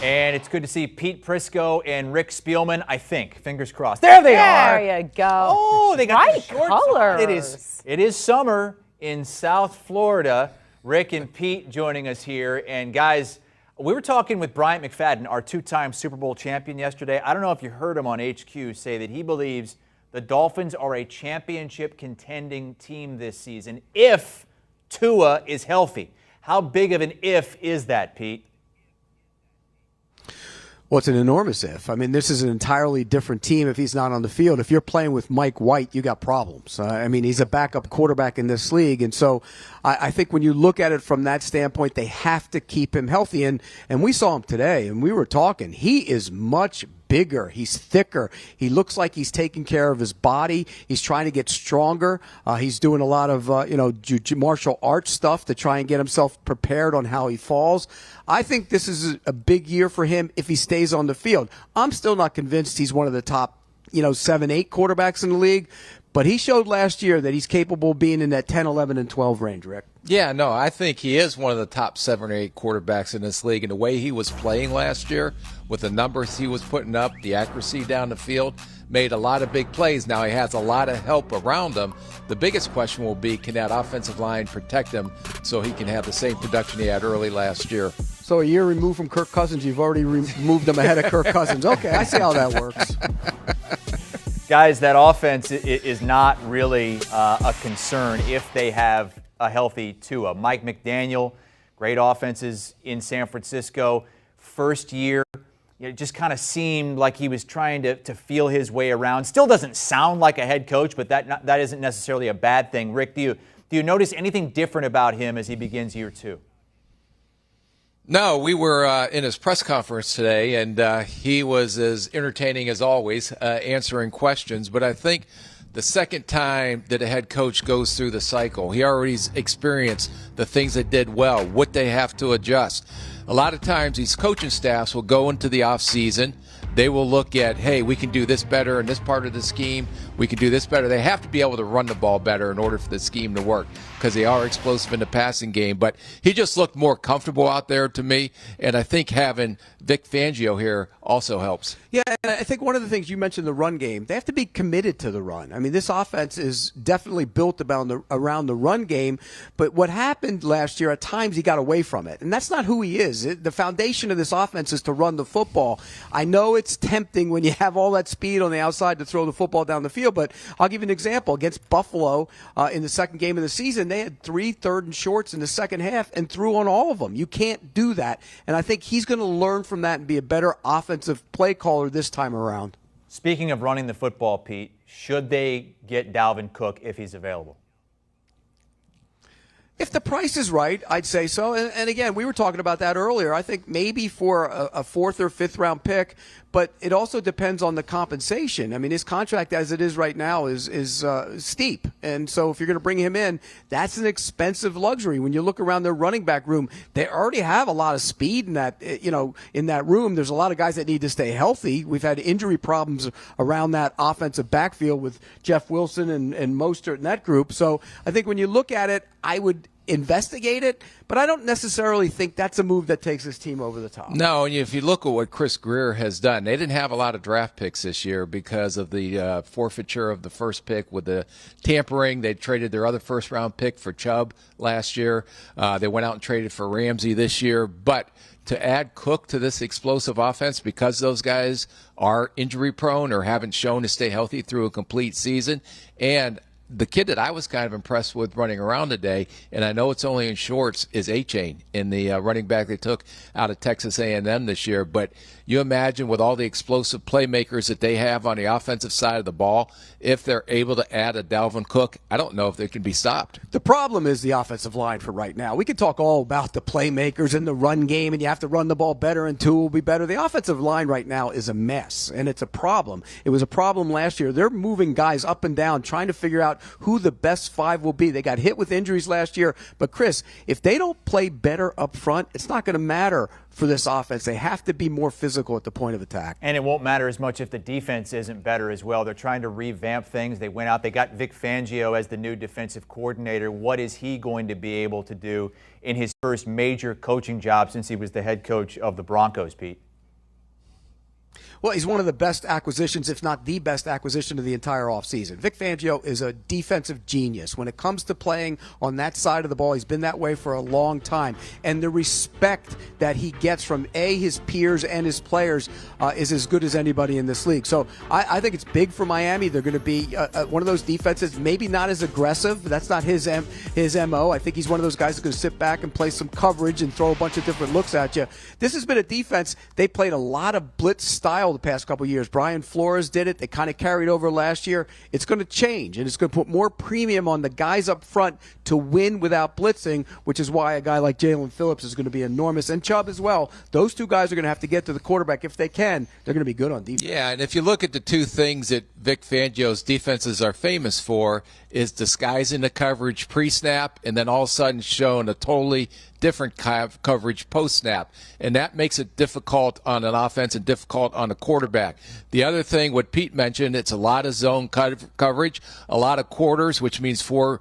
And it's good to see Pete Prisco and Rick Spielman, I think. Fingers crossed. There they are. There you go. Oh, they got bright the shorts colors. on. It is summer in South Florida. Rick and Pete joining us here. And guys, we were talking with Bryant McFadden, our two-time Super Bowl champion yesterday. I don't know if you heard him on HQ say that he believes the Dolphins are a championship contending team this season if Tua is healthy. How big of an if is that, Pete? Well, it's an enormous if. I mean, this is an entirely different team if he's not on the field. If you're playing with Mike White, you got problems. I mean, he's a backup quarterback in this league. And so I think when you look at it from that standpoint, they have to keep him healthy. And we saw him today, and we were talking. He is much bigger. He's thicker. He looks like he's taking care of his body. He's trying to get stronger. He's doing a lot of, martial arts stuff to try and get himself prepared on how he falls. I think this is a big year for him if he stays on the field. I'm still not convinced he's one of the top, 7, 8 quarterbacks in the league, but he showed last year that he's capable of being in that 10, 11, and 12 range, Rick. Yeah, no, I think he is one of the top 7 or 8 quarterbacks in this league. And the way he was playing last year, with the numbers he was putting up, the accuracy down the field, made a lot of big plays. Now he has a lot of help around him. The biggest question will be, can that offensive line protect him so he can have the same production he had early last year? So a year removed from Kirk Cousins, you've already moved him ahead of Kirk Cousins. Okay, I see how that works. Guys, that offense is not really a concern if they have a healthy Tua. Mike McDaniel, great offenses in San Francisco. First year, it just kind of seemed like he was trying to feel his way around. Still doesn't sound like a head coach, but that isn't necessarily a bad thing. Rick, do you notice anything different about him as he begins year 2? No, we were in his press conference today, and he was as entertaining as always, answering questions. But I think the second time that a head coach goes through the cycle, he already experienced the things that did well, what they have to adjust. A lot of times these coaching staffs will go into the offseason. They will look at, hey, we can do this better in this part of the scheme. We can do this better. They have to be able to run the ball better in order for the scheme to work because they are explosive in the passing game. But he just looked more comfortable out there to me, and I think having Vic Fangio here also helps. Yeah, and I think one of the things you mentioned, the run game, they have to be committed to the run. I mean, this offense is definitely built around the run game, but what happened last year, at times he got away from it, and that's not who he is. The foundation of this offense is to run the football. I know it's tempting when you have all that speed on the outside to throw the football down the field, but I'll give you an example. Against Buffalo in the second game of the season, they had 3 third and shorts in the second half and threw on all of them. You can't do that, and I think he's going to learn from that and be a better offensive play caller this time around. Speaking of running the football, Pete, should they get Dalvin Cook if he's available? If the price is right, I'd say so. And again, we were talking about that earlier. I think maybe for a 4th or 5th round pick, but it also depends on the compensation. I mean, his contract as it is right now is steep. And so if you're going to bring him in, that's an expensive luxury. When you look around their running back room, they already have a lot of speed in that, in that room. There's a lot of guys that need to stay healthy. We've had injury problems around that offensive backfield with Jeff Wilson and Mostert in that group. So I think when you look at it, I would investigate it, but I don't necessarily think that's a move that takes this team over the top. No, and if you look at what Chris Greer has done, they didn't have a lot of draft picks this year because of the forfeiture of the first pick with the tampering. They traded their other first-round pick for Chubb last year. They went out and traded for Ramsey this year, but to add Cook to this explosive offense because those guys are injury-prone or haven't shown to stay healthy through a complete season, and the kid that I was kind of impressed with running around today, and I know it's only in shorts, is A-Chain in the running back they took out of Texas A&M this year. But you imagine with all the explosive playmakers that they have on the offensive side of the ball, if they're able to add a Dalvin Cook, I don't know if they can be stopped. The problem is the offensive line for right now. We could talk all about the playmakers in the run game, and you have to run the ball better, and Tua will be better. The offensive line right now is a mess, and it's a problem. It was a problem last year. They're moving guys up and down, trying to figure out who the best 5 will be. They got hit with injuries last year. But, Chris, if they don't play better up front, it's not going to matter for this offense. They have to be more physical at the point of attack. And it won't matter as much if the defense isn't better as well. They're trying to revamp things. They went out. They got Vic Fangio as the new defensive coordinator. What is he going to be able to do in his first major coaching job since he was the head coach of the Broncos, Pete? Well, he's one of the best acquisitions, if not the best acquisition of the entire offseason. Vic Fangio is a defensive genius. When it comes to playing on that side of the ball, he's been that way for a long time. And the respect that he gets from, his peers and his players is as good as anybody in this league. So I think it's big for Miami. They're going to be one of those defenses, maybe not as aggressive. That's not his MO. I think he's one of those guys that's going to sit back and play some coverage and throw a bunch of different looks at you. This has been a defense. They played a lot of blitz style the past couple of years. Brian Flores did it. They kind of carried over last year. It's going to change, and it's going to put more premium on the guys up front to win without blitzing, which is why a guy like Jalen Phillips is going to be enormous, and Chubb as well. Those two guys are going to have to get to the quarterback if they can. They're going to be good on defense. Yeah, and if you look at the two things that Vic Fangio's defenses are famous for, is disguising the coverage pre-snap and then all of a sudden showing a totally different coverage post-snap. And that makes it difficult on an offense and difficult on a quarterback. The other thing, what Pete mentioned, it's a lot of zone coverage, a lot of quarters, which means 4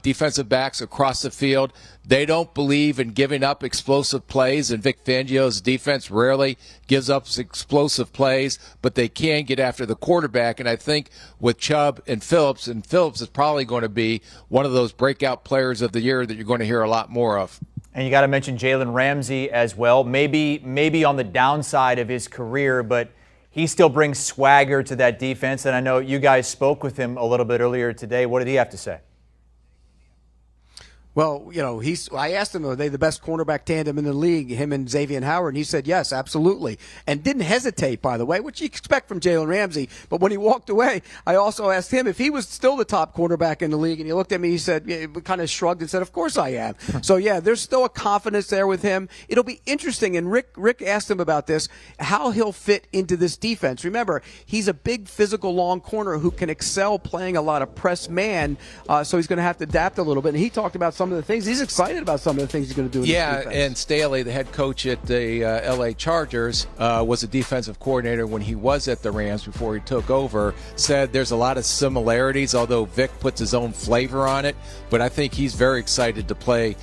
defensive backs across the field. They don't believe in giving up explosive plays, and Vic Fangio's defense rarely gives up explosive plays, but they can get after the quarterback. And I think with Chubb and Phillips is probably going to be one of those breakout players of the year that you're going to hear a lot more of. And you got to mention Jalen Ramsey as well. Maybe on the downside of his career, but he still brings swagger to that defense. And I know you guys spoke with him a little bit earlier today. What did he have to say? Well, I asked him, are they the best cornerback tandem in the league, him and Xavier Howard? And he said, yes, absolutely. And didn't hesitate, by the way, which you expect from Jalen Ramsey. But when he walked away, I also asked him if he was still the top cornerback in the league. And he looked at me, he said, kind of shrugged and said, of course I am. So, yeah, there's still a confidence there with him. It'll be interesting. And Rick asked him about this, how he'll fit into this defense. Remember, he's a big physical long corner who can excel playing a lot of press man. So he's going to have to adapt a little bit. And he talked about some of the things. He's excited about some of the things he's going to do in this defense. And Staley, the head coach at the L.A. Chargers, was a defensive coordinator when he was at the Rams before he took over, said there's a lot of similarities, although Vic puts his own flavor on it. But I think he's very excited to play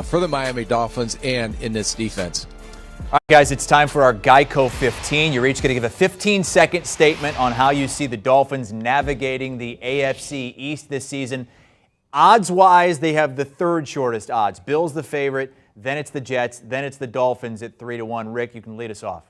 for the Miami Dolphins and in this defense. All right, guys, it's time for our Geico 15. You're each going to give a 15-second statement on how you see the Dolphins navigating the AFC East this season. Odds-wise, they have the third shortest odds. Bills the favorite, then it's the Jets, then it's the Dolphins at 3-1. Rick, you can lead us off.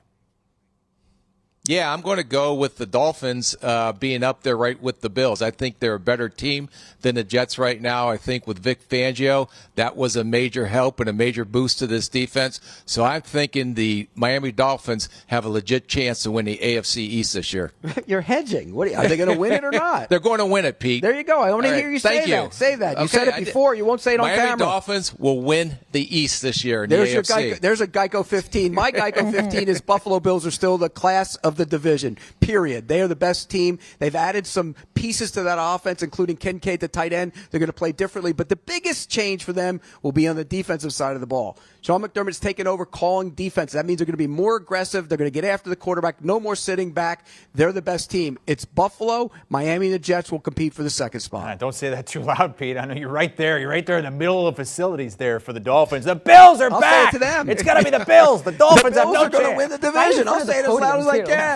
Yeah, I'm going to go with the Dolphins being up there right with the Bills. I think they're a better team than the Jets right now. I think with Vic Fangio, that was a major help and a major boost to this defense. So I'm thinking the Miami Dolphins have a legit chance to win the AFC East this year. You're hedging. Are they going to win it or not? They're going to win it, Pete. There you go. I want to hear you say that. Say that. You said it before. You won't say it on camera. Miami Dolphins will win the East this year in the AFC. There's a Geico 15. My Geico 15 is Buffalo Bills are still the class of the division, period. They are the best team. They've added some pieces to that offense, including Kincaid, the tight end. They're going to play differently, but the biggest change for them will be on the defensive side of the ball. Sean McDermott's taken over calling defense. That means they're going to be more aggressive. They're going to get after the quarterback. No more sitting back. They're the best team. It's Buffalo. Miami and the Jets will compete for the second spot. Don't say that too loud, Pete. I know you're right there. You're right there in the middle of the facilities there for the Dolphins. The Bills are back. I'll say it to them. It's got to be the Bills. The Dolphins have no chance. They're going to win the division. I'll say it as loud as I can.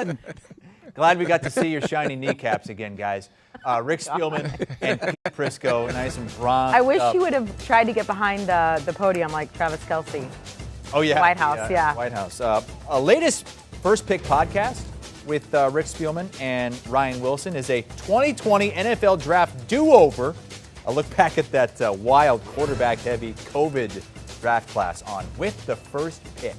Glad we got to see your shiny kneecaps again, guys. Rick Spielman and Pete Prisco, nice and bronzed. I wish you would have tried to get behind the podium like Travis Kelce. Oh, yeah. White House, yeah. White House. A latest First Pick podcast with Rick Spielman and Ryan Wilson is a 2020 NFL Draft do-over. A look back at that wild quarterback-heavy COVID draft class on With the First Pick.